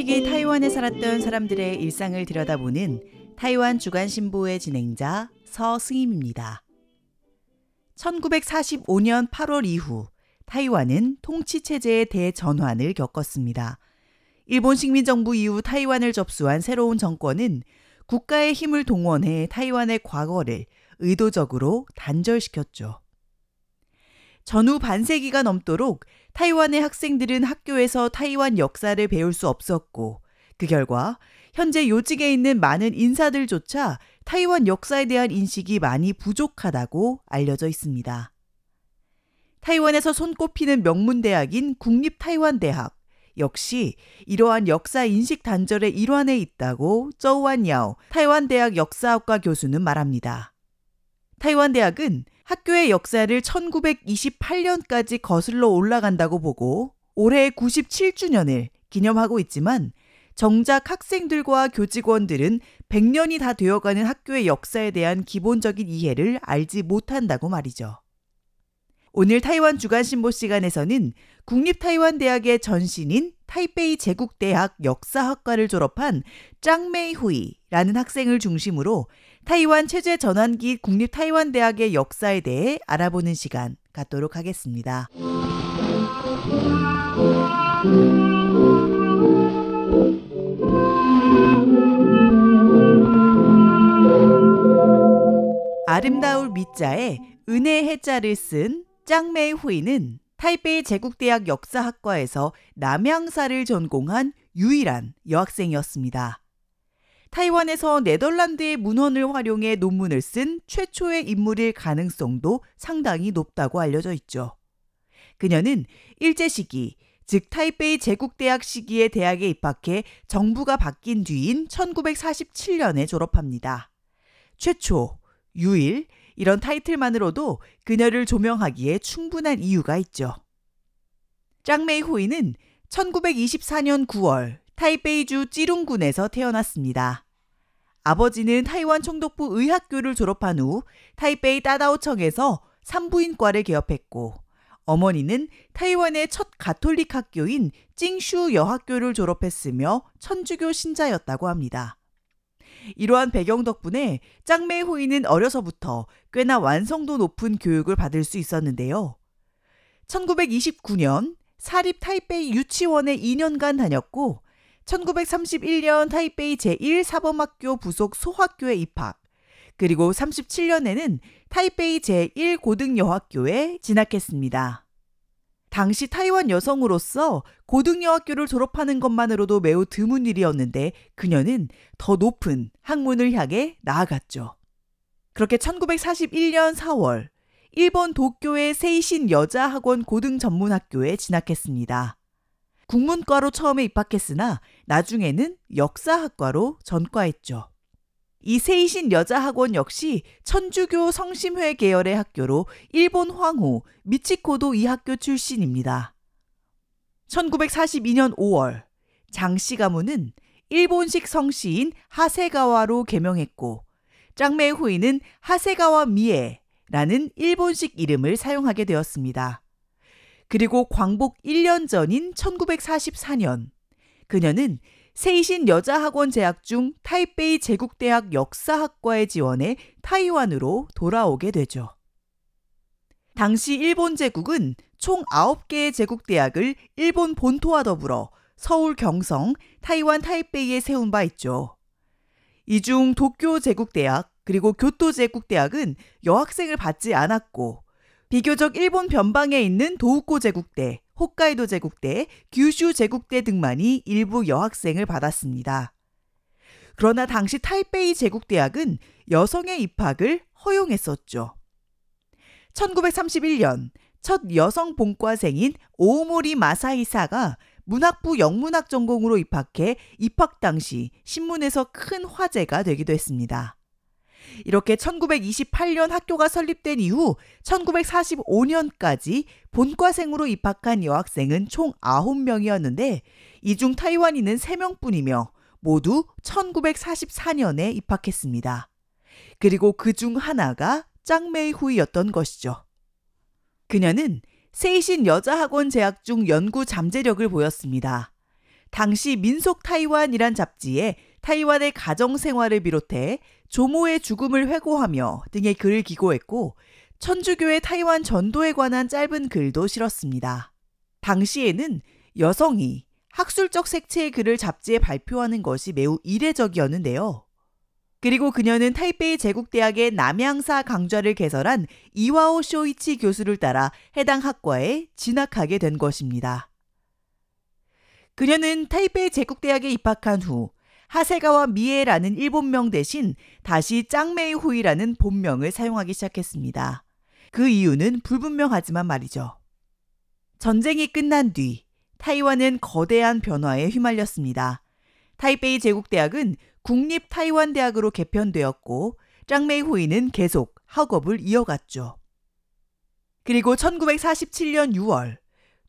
시기 타이완에 살았던 사람들의 일상을 들여다보는 타이완 주간신보의 진행자 서승임입니다. 1945년 8월 이후 타이완은 통치체제의 대전환을 겪었습니다. 일본 식민정부 이후 타이완을 접수한 새로운 정권은 국가의 힘을 동원해 타이완의 과거를 의도적으로 단절시켰죠. 전후 반세기가 넘도록 타이완의 학생들은 학교에서 타이완 역사를 배울 수 없었고, 그 결과 현재 요직에 있는 많은 인사들조차 타이완 역사에 대한 인식이 많이 부족하다고 알려져 있습니다. 타이완에서 손꼽히는 명문대학인 국립타이완대학 역시 이러한 역사 인식 단절의 일환에 있다고 쩌우완야오 타이완대학 역사학과 교수는 말합니다. 타이완대학은 학교의 역사를 1928년까지 거슬러 올라간다고 보고 올해 97주년을 기념하고 있지만 정작 학생들과 교직원들은 100년이 다 되어가는 학교의 역사에 대한 기본적인 이해를 알지 못한다고 말이죠. 오늘 타이완 주간신보 시간에서는 국립타이완대학의 전신인 타이베이 제국대학 역사학과를 졸업한 짱메이후이라는 학생을 중심으로 타이완 체제 전환기 국립타이완대학의 역사에 대해 알아보는 시간 갖도록 하겠습니다. 아름다울 미자에 은혜 해자를 쓴 짱메이후이는 타이베이 제국대학 역사학과에서 남향사를 전공한 유일한 여학생이었습니다. 타이완에서 네덜란드의 문헌을 활용해 논문을 쓴 최초의 인물일 가능성도 상당히 높다고 알려져 있죠. 그녀는 일제시기, 즉 타이베이 제국대학 시기에 대학에 입학해 정부가 바뀐 뒤인 1947년에 졸업합니다. 최초, 유일, 이런 타이틀만으로도 그녀를 조명하기에 충분한 이유가 있죠. 짱메이후이는 1924년 9월 타이베이주 찌룽군에서 태어났습니다. 아버지는 타이완 총독부 의학교를 졸업한 후 타이베이 따다오청에서 산부인과를 개업했고, 어머니는 타이완의 첫 가톨릭 학교인 찡슈 여학교를 졸업했으며 천주교 신자였다고 합니다. 이러한 배경 덕분에 짱메이후이는 어려서부터 꽤나 완성도 높은 교육을 받을 수 있었는데요. 1929년 사립 타이베이 유치원에 2년간 다녔고 1931년 타이베이 제1사범학교 부속 소학교에 입학, 그리고 37년에는 타이베이 제1고등여학교에 진학했습니다. 당시 타이완 여성으로서 고등여학교를 졸업하는 것만으로도 매우 드문 일이었는데 그녀는 더 높은 학문을 향해 나아갔죠. 그렇게 1941년 4월 일본 도쿄의 세이신 여자학원 고등전문학교에 진학했습니다. 국문과로 처음에 입학했으나 나중에는 역사학과로 전과했죠. 이 세이신 여자학원 역시 천주교 성심회 계열의 학교로 일본 황후 미치코도 이 학교 출신입니다. 1942년 5월 장씨 가문은 일본식 성씨인 하세가와로 개명했고 짱메이후이는 하세가와 미에라는 일본식 이름을 사용하게 되었습니다. 그리고 광복 1년 전인 1944년 그녀는 세이신 여자학원 재학 중 타이베이 제국대학 역사학과에 지원해 타이완으로 돌아오게 되죠. 당시 일본 제국은 총 9개의 제국대학을 일본 본토와 더불어 서울 경성, 타이완 타이베이에 세운 바 있죠. 이 중 도쿄 제국대학 그리고 교토 제국대학은 여학생을 받지 않았고 비교적 일본 변방에 있는 도우코 제국대, 홋카이도 제국대, 규슈 제국대 등만이 일부 여학생을 받았습니다. 그러나 당시 타이베이 제국대학은 여성의 입학을 허용했었죠. 1931년 첫 여성 본과생인 오모리 마사히사가 문학부 영문학 전공으로 입학해 입학 당시 신문에서 큰 화제가 되기도 했습니다. 이렇게 1928년 학교가 설립된 이후 1945년까지 본과생으로 입학한 여학생은 총 9명이었는데 이 중 타이완인은 3명뿐이며 모두 1944년에 입학했습니다. 그리고 그 중 하나가 짱메이후이였던 것이죠. 그녀는 세이신 여자학원 재학 중 연구 잠재력을 보였습니다. 당시 민속 타이완이란 잡지에 타이완의 가정 생활을 비롯해 조모의 죽음을 회고하며 등의 글을 기고했고 천주교의 타이완 전도에 관한 짧은 글도 실었습니다. 당시에는 여성이 학술적 색채의 글을 잡지에 발표하는 것이 매우 이례적이었는데요. 그리고 그녀는 타이베이 제국대학의 남양사 강좌를 개설한 이와오 쇼이치 교수를 따라 해당 학과에 진학하게 된 것입니다. 그녀는 타이베이 제국대학에 입학한 후 하세가와 미에라는 일본명 대신 다시 짱메이 후이라는 본명을 사용하기 시작했습니다. 그 이유는 불분명하지만 말이죠. 전쟁이 끝난 뒤 타이완은 거대한 변화에 휘말렸습니다. 타이베이 제국대학은 국립 타이완대학으로 개편되었고 짱메이 후이는 계속 학업을 이어갔죠. 그리고 1947년 6월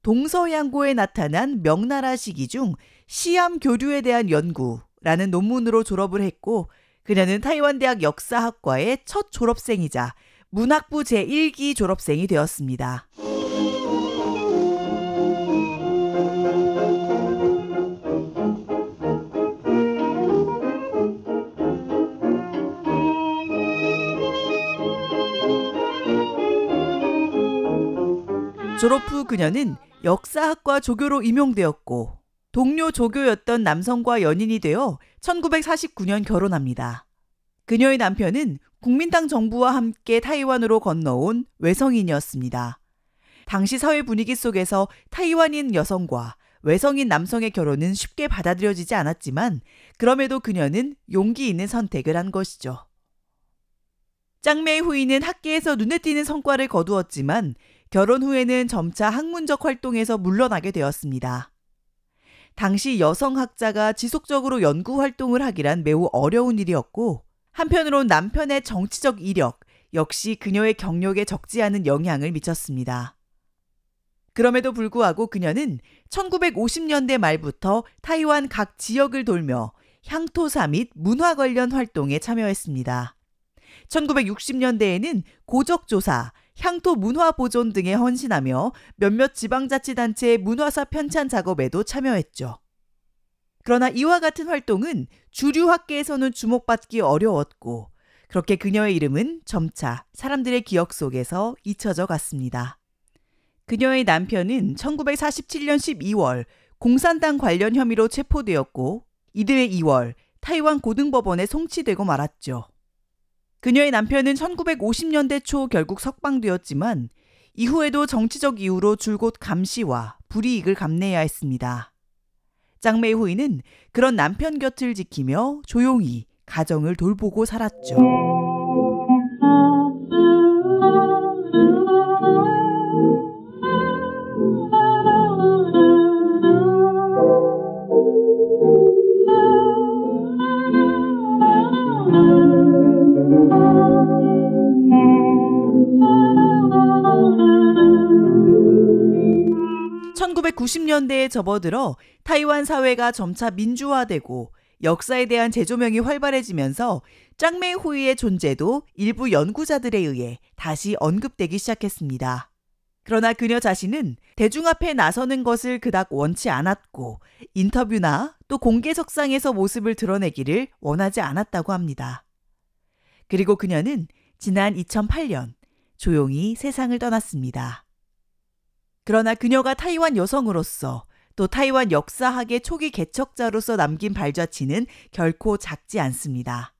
동서양고에 나타난 명나라 시기 중 시암 교류에 대한 연구라는 논문으로 졸업을 했고 그녀는 타이완대학 역사학과의 첫 졸업생이자 문학부 제1기 졸업생이 되었습니다. 졸업 후 그녀는 역사학과 조교로 임용되었고 동료 조교였던 남성과 연인이 되어 1949년 결혼합니다. 그녀의 남편은 국민당 정부와 함께 타이완으로 건너온 외성인이었습니다. 당시 사회 분위기 속에서 타이완인 여성과 외성인 남성의 결혼은 쉽게 받아들여지지 않았지만 그럼에도 그녀는 용기 있는 선택을 한 것이죠. 짱메이 후이는 학계에서 눈에 띄는 성과를 거두었지만 결혼 후에는 점차 학문적 활동에서 물러나게 되었습니다. 당시 여성학자가 지속적으로 연구 활동을 하기란 매우 어려운 일이었고 한편으론 남편의 정치적 이력 역시 그녀의 경력에 적지 않은 영향을 미쳤습니다. 그럼에도 불구하고 그녀는 1950년대 말부터 타이완 각 지역을 돌며 향토사 및 문화 관련 활동에 참여했습니다. 1960년대에는 고적조사, 향토 문화 보존 등에 헌신하며 몇몇 지방자치단체의 문화사 편찬 작업에도 참여했죠. 그러나 이와 같은 활동은 주류 학계에서는 주목받기 어려웠고 그렇게 그녀의 이름은 점차 사람들의 기억 속에서 잊혀져 갔습니다. 그녀의 남편은 1947년 12월 공산당 관련 혐의로 체포되었고 이듬해 2월 타이완 고등법원에 송치되고 말았죠. 그녀의 남편은 1950년대 초 결국 석방되었지만 이후에도 정치적 이유로 줄곧 감시와 불이익을 감내해야 했습니다. 짱메이 후이는 그런 남편 곁을 지키며 조용히 가정을 돌보고 살았죠. 1990년대에 접어들어 타이완 사회가 점차 민주화되고 역사에 대한 재조명이 활발해지면서 짱메이 후이의 존재도 일부 연구자들에 의해 다시 언급되기 시작했습니다. 그러나 그녀 자신은 대중 앞에 나서는 것을 그닥 원치 않았고 인터뷰나 또 공개석상에서 모습을 드러내기를 원하지 않았다고 합니다. 그리고 그녀는 지난 2008년 조용히 세상을 떠났습니다. 그러나 그녀가 타이완 여성으로서 또 타이완 역사학의 초기 개척자로서 남긴 발자취는 결코 작지 않습니다.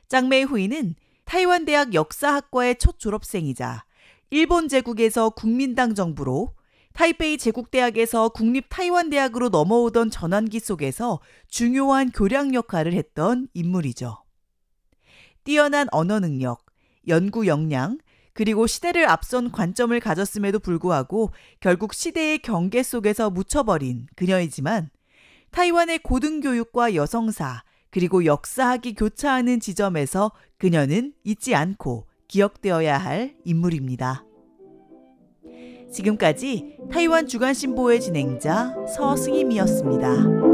짱메이 후이는 타이완 대학 역사학과의 첫 졸업생이자 일본 제국에서 국민당 정부로 타이베이 제국대학에서 국립 타이완 대학으로 넘어오던 전환기 속에서 중요한 교량 역할을 했던 인물이죠. 뛰어난 언어 능력, 연구 역량, 그리고 시대를 앞선 관점을 가졌음에도 불구하고 결국 시대의 경계 속에서 묻혀버린 그녀이지만 타이완의 고등교육과 여성사 그리고 역사학이 교차하는 지점에서 그녀는 잊지 않고 기억되어야 할 인물입니다. 지금까지 타이완 주간신보의 진행자 서승임이었습니다.